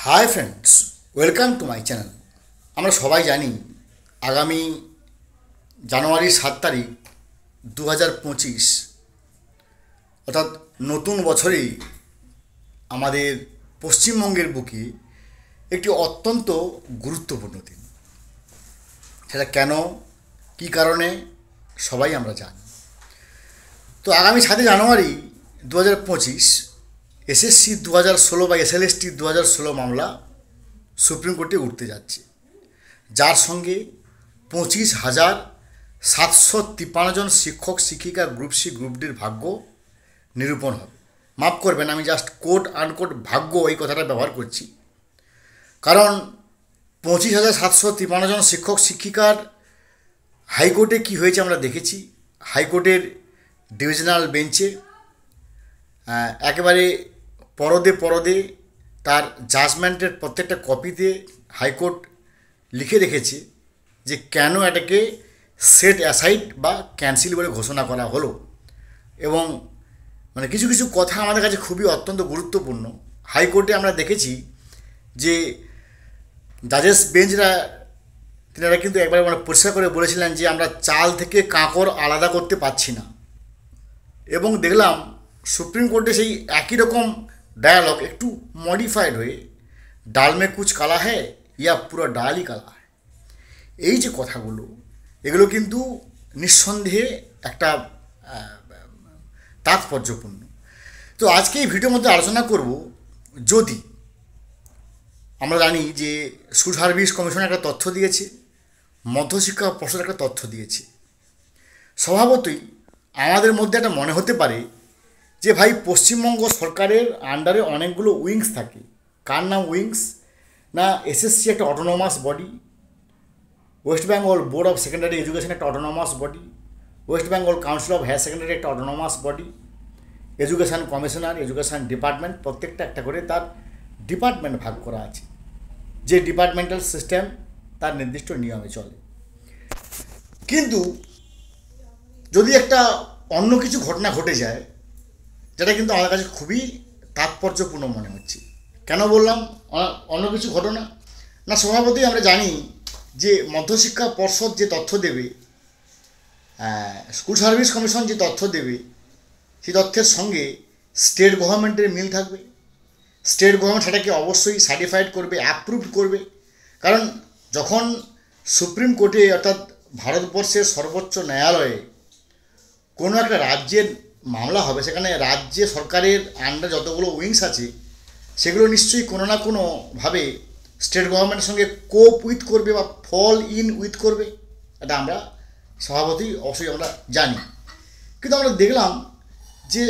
Hi friends, welcome to my channel. আমরা সবাই জানি আগামী জানুয়ারির 7 তারিখ 2025 অর্থাৎ নতুন বছরেই আমাদের পশ্চিমবঙ্গের বুকে একটি অত্যন্ত গুরুত্বপূর্ণ দিন। সেটা কেন, কী কারণে সবাই আমরা জানি। তো আগামী 7 জানুয়ারি 2025 এসএসসি 2016 বা এসএলএসটি 2016 মামলা সুপ্রিম কোর্টে উঠতে যাচ্ছে, যার সঙ্গে 25,753 জন শিক্ষক শিক্ষিকা গ্রুপ সি গ্রুপ ডির ভাগ্য নিরূপণ হবে। মাফ করবেন, আমি জাস্ট কোট আনকোট ভাগ্য এই কথাটা ব্যবহার করছি, কারণ 25,753 জন শিক্ষক শিক্ষিকার হাইকোর্টে কি হয়েছে আমরা দেখেছি। হাইকোর্টের ডিভিশনাল বেঞ্চে একেবারে পরদে পরদে তার জাজমেন্টের প্রত্যেকটা কপিতে হাইকোর্ট লিখে রেখেছে যে কেন এটাকে সেট অ্যাসাইড বা ক্যান্সেল বলে ঘোষণা করা হলো। এবং কিছু কিছু কথা আমাদের কাছে খুবই অত্যন্ত গুরুত্বপূর্ণ। হাইকোর্টে আমরা দেখেছি যে জাজেস বেঞ্চরা তিনারা কিন্তু একবারে পরিষ্কার করে বলেছিলেন যে আমরা চাল থেকে কাঁকর আলাদা করতে পারছি না। এবং দেখলাম সুপ্রিম কোর্টে সেই একই রকম ডায়ালগ একটু মডিফাইড হয়ে ডাল মে কুচ কালা হ্যায় ইয়া পুরো ডালই কালা হ্যায়। এই যে কথাগুলো, এগুলো কিন্তু নিঃসন্দেহে একটা তাৎপর্যপূর্ণ। তো আজকে এই ভিডিওর মধ্যে আলোচনা করব, যদি আমরা জানি যে স্কুল সার্ভিস কমিশন একটা তথ্য দিয়েছে, মধ্যশিক্ষা পর্ষদ একটা তথ্য দিয়েছে। স্বভাবতই আমাদের মধ্যে একটা মনে হতে পারে যে ভাই, পশ্চিমবঙ্গ সরকারের আন্ডারে অনেকগুলো উইংস থাকে। কার নাম উইংস? না, এসএসসি একটা autonomous body, West Bengal Board of Secondary Education একটা autonomous body, West Bengal Council of Higher Secondary একটা autonomous body, education commissioner, education department, প্রত্যেকটা একটা করে তার ডিপার্টমেন্ট ভাগ করা আছে, যে ডিপার্টমেন্টাল সিস্টেম তার নির্দিষ্ট নিয়মে চলে। কিন্তু যদি একটা অন্য কিছু ঘটনা ঘটে যায়, যেটা কিন্তু আমার কাছে খুবই তাৎপর্যপূর্ণ মনে হচ্ছে। কেন বললাম অন্য কিছু ঘটনা? না, স্বভাবতই আমরা জানি যে মধ্যশিক্ষা পর্ষদ যে তথ্য দেবে, স্কুল সার্ভিস কমিশন যে তথ্য দেবে, সেই তথ্যের সঙ্গে স্টেট গভর্নমেন্টের মিল থাকবে। স্টেট গভর্নমেন্ট সেটাকে অবশ্যই সার্টিফাইড করবে, অ্যাপ্রুভ করবে। কারণ যখন সুপ্রিম কোর্টে অর্থাৎ ভারতবর্ষের সর্বোচ্চ ন্যায়ালয়ে কোনো একটা রাজ্যের মামলা হবে, সেখানে রাজ্য সরকারের আন্ডার যতগুলো উইংস আছে সেগুলো নিশ্চয়ই কোনো না কোনোভাবে স্টেট গভর্নমেন্টের সঙ্গে কোপ উইথ করবে বা ফল ইন উইথ করবে। এটা আমরা স্বভাবতই অবশ্যই আমরা জানি। কিন্তু আমরা দেখলাম যে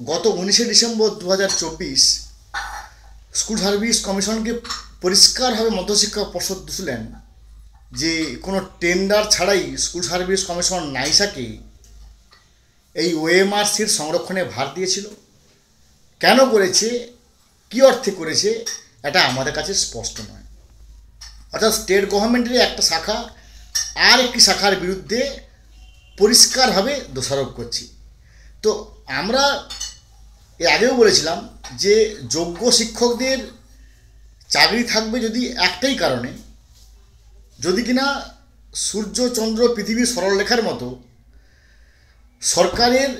গত 19শে ডিসেম্বর 2024 স্কুল সার্ভিস কমিশনকে পরিষ্কারভাবে মধ্যশিক্ষা পর্ষদ দিলেন যে কোনো টেন্ডার ছাড়াই স্কুল সার্ভিস কমিশন নাইসাকে এই ওএমআর সিট সংরক্ষণে ভার দিয়েছিল। কেন করেছে, কী অর্থে করেছে, এটা আমাদের কাছে স্পষ্ট নয়। অর্থাৎ স্টেট গভর্নমেন্টের একটা শাখা আর একটি শাখার বিরুদ্ধে পরিষ্কারভাবে দোষারোপ করছি। তো আমরা এর আগেও বলেছিলাম যে যোগ্য শিক্ষকদের চাকরি থাকবে যদি একটাই কারণে, যদি কিনা সূর্য চন্দ্র পৃথিবীর সরলরেখার মতো সরকারের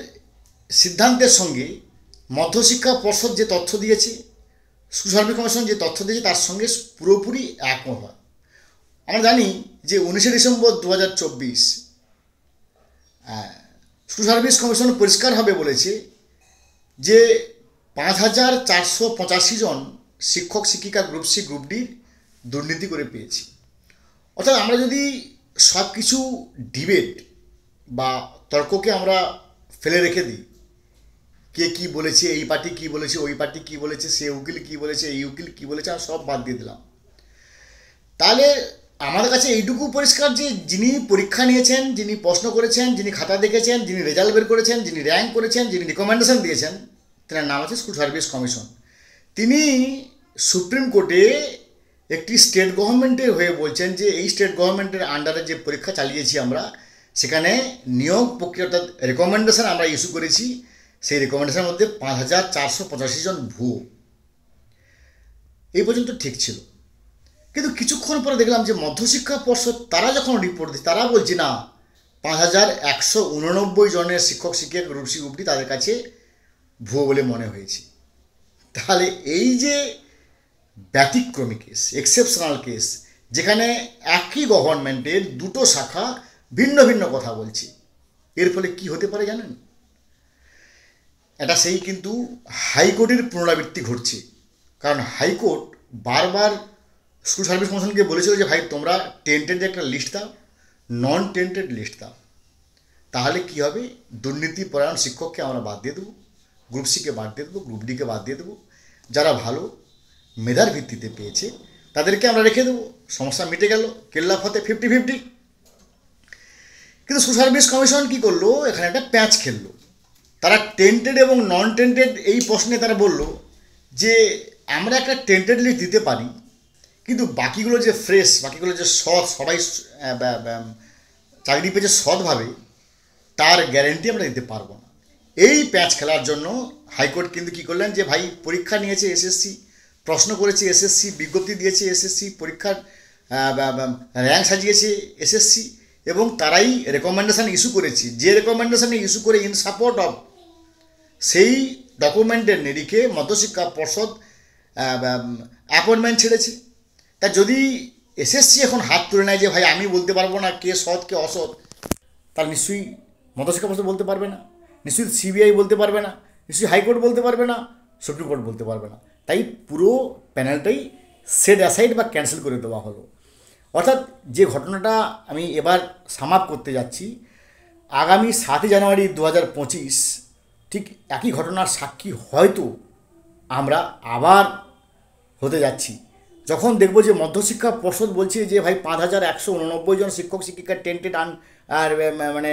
সিদ্ধান্তের সঙ্গে মধ্যশিক্ষা পর্ষদ যে তথ্য দিয়েছে, স্কুল সার্ভিস কমিশন যে তথ্য দিয়েছে তার সঙ্গে পুরোপুরি একমত হয়। আমরা জানি যে 19শে ডিসেম্বর 2024 স্কুল সার্ভিস কমিশন পরিষ্কারভাবে বলেছে যে 5,485 জন শিক্ষক শিক্ষিকা গ্রুপ সি গ্রুপ ডির দুর্নীতি করে পেয়েছি। অর্থাৎ আমরা যদি সব কিছু ডিবেট বা তর্ককে আমরা ফেলে রেখে দিই, কে কী বলেছে, এই পার্টি কী বলেছে, ওই পার্টি কী বলেছে, সে উকিল কী বলেছে, এই উকিল কী বলেছে, আমরা সব বাদ দিয়ে দিলাম, তাহলে আমাদের কাছে এইটুকু পরিষ্কার যে যিনি পরীক্ষা নিয়েছেন, যিনি প্রশ্ন করেছেন, যিনি খাতা দেখেছেন, যিনি রেজাল্ট বের করেছেন, যিনি র্যাঙ্ক করেছেন, যিনি রিকমেন্ডেশন দিয়েছেন, তার নাম আছে স্কুল সার্ভিস কমিশন। তিনি সুপ্রিম কোর্টে একটি স্টেট গভর্নমেন্টের হয়ে বলছেন যে এই স্টেট গভর্নমেন্টের আন্ডারে যে পরীক্ষা চালিয়েছি আমরা, সেখানে নিয়োগ প্রক্রিয়া অর্থাৎ রেকমেন্ডেশন আমরা ইস্যু করেছি, সেই রেকমেন্ডেশনের মধ্যে 5,485 জন ভুয়ো। এই পর্যন্ত ঠিক ছিল, কিন্তু কিছুক্ষণ পরে দেখলাম যে মধ্যশিক্ষা পর্ষদ তারা যখন রিপোর্ট দিচ্ছে তারা বলছে না, 5189 জনের শিক্ষক শিক্ষিকা গ্রুপ সি গ্রুপ ডি তাদের কাছে ভুয়ো বলে মনে হয়েছে। তাহলে এই যে ব্যতিক্রমী কেস, এক্সেপশনাল কেস, যেখানে একই গভর্নমেন্টের দুটো শাখা ভিন্ন ভিন্ন কথা বলছে, এর ফলে কি হতে পারে জানেন? এটা সেই কিন্তু হাইকোর্টের পুনরাবৃত্তি ঘটছে। কারণ হাইকোর্ট বারবার স্কুল সার্ভিস কমিশনকে বলেছিল যে ভাই তোমরা টেন্টেড একটা লিস্ট দাও, নন টেন্টেড লিস্ট দাও, তাহলে কি হবে, দুর্নীতি পরায়ণ শিক্ষককে আমরা বাদ দিয়ে দেবো, গ্রুপ সিকে বাদ দিয়ে দেবো, গ্রুপ ডিকে বাদ দিয়ে দেবো, যারা ভালো মেধার ভিত্তিতে পেয়েছে তাদেরকে আমরা রেখে দেবো, সমস্যা মিটে গেল, কেল্লা ফতে 50-50। কিন্তু স্কুল সার্ভিস কমিশন কী করলো, এখানে একটা প্যাঁচ খেললো। তারা টেন্টেড এবং নন টেন্টেড এই প্রশ্নে তারা বলল যে আমরা একটা টেন্টেড লিস্ট দিতে পারি, কিন্তু বাকিগুলো যে ফ্রেশ, বাকিগুলো যে সৎ, সবাই চাকরি পেয়েছে সৎভাবে, তার গ্যারেন্টি আমরা দিতে পারবো না। এই প্যাঁচ খেলার জন্য হাইকোর্ট কিন্তু কী করলেন যে ভাই পরীক্ষা নিয়েছে এসএসসি, প্রশ্ন করেছে এসএসসি, বিজ্ঞপ্তি দিয়েছে এসএসসি, পরীক্ষার র্যাঙ্ক সাজিয়েছে এসএসসি, এবং তারাই রেকমেন্ডেশন ইস্যু করেছে। যে রেকমেন্ডেশন ইস্যু করে ইন সাপোর্ট অফ সেই ডকুমেন্টের নিরিখে মধ্যশিক্ষা পর্ষদ অ্যাপয়েন্টমেন্ট ছেড়েছে। তা যদি এসএসসি এখন হাত তুলে নেয় যে ভাই আমি বলতে পারবো না কে সৎ কে অসৎ, তার নিশ্চয়ই মধ্যশিক্ষা পর্ষদ বলতে পারবে না, নিশ্চয়ই সিবিআই বলতে পারবে না, নিশ্চয়ই হাইকোর্ট বলতে পারবে না, সুপ্রিম কোর্ট বলতে পারবে না। তাই পুরো প্যানেলটাই সেট অ্যাসাইড বা ক্যান্সেল করে দেওয়া হলো। অর্থাৎ যে ঘটনাটা আমি এবার সাম আপ করতে যাচ্ছি, আগামী 7 জানুয়ারি 2025 ঠিক একই ঘটনার সাক্ষী হয়তো আমরা আবার হতে যাচ্ছি, যখন দেখব যে মধ্যশিক্ষা পর্ষদ বলছে যে ভাই 5189 জন শিক্ষক শিক্ষিকা টেন্টেড আর মানে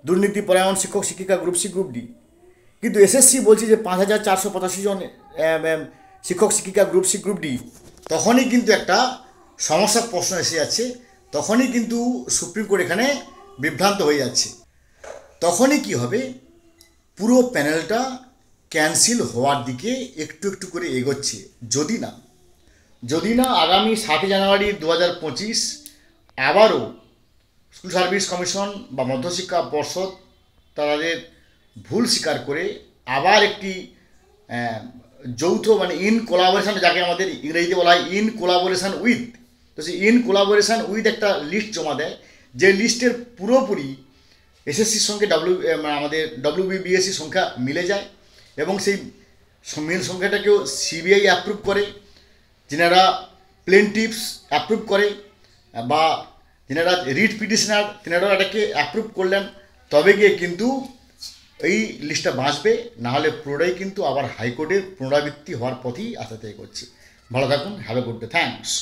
দুর্নীতি পরায়ণ শিক্ষক শিক্ষিকা গ্রুপ সি গ্রুপ ডি, কিন্তু এসএসসি বলছে যে 5485 জন শিক্ষক শিক্ষিকা গ্রুপ সি গ্রুপ ডি। তখনই কিন্তু একটা সমস্যার প্রশ্ন এসে যাচ্ছে, তখনই কিন্তু সুপ্রিম কোর্ট এখানে বিভ্রান্ত হয়ে যাচ্ছে। তখনই কি হবে, পুরো প্যানেলটা ক্যান্সেল হওয়ার দিকে একটু একটু করে এগোচ্ছে। যদি না আগামী 7 জানুয়ারি 2025 আবারও স্কুল সার্ভিস কমিশন বা মধ্যশিক্ষা পর্ষদ তাদের ভুল স্বীকার করে আবার একটি যৌথ মানে ইন কোলাবোরেশন, যাকে আমাদের ইংরেজিতে বলা হয় ইন কোলাবোরেশন উইথ, তো সেই ইন কোলাবোরেশন উইথ একটা লিস্ট জমা দেয়, যে লিস্টের পুরোপুরি এসএসসির সঙ্গে আমাদের WBBSC সংখ্যা মিলে যায়, এবং সেই মিল সংখ্যাটাকেও সিবিআই অ্যাপ্রুভ করে, যেনারা প্লেনটিভস অ্যাপ্রুভ করে, বা যেনারা রিট পিটিশনার তেনারাও এটাকে অ্যাপ্রুভ করলেন, তবে গিয়ে কিন্তু এই লিস্টটা বাঁচবে, নাহলে পুরোটাই কিন্তু আবার হাইকোর্টের পুনরাবৃত্তি হওয়ার পথেই আশাতে করছি। ভালো থাকুন, have a good day, thanks.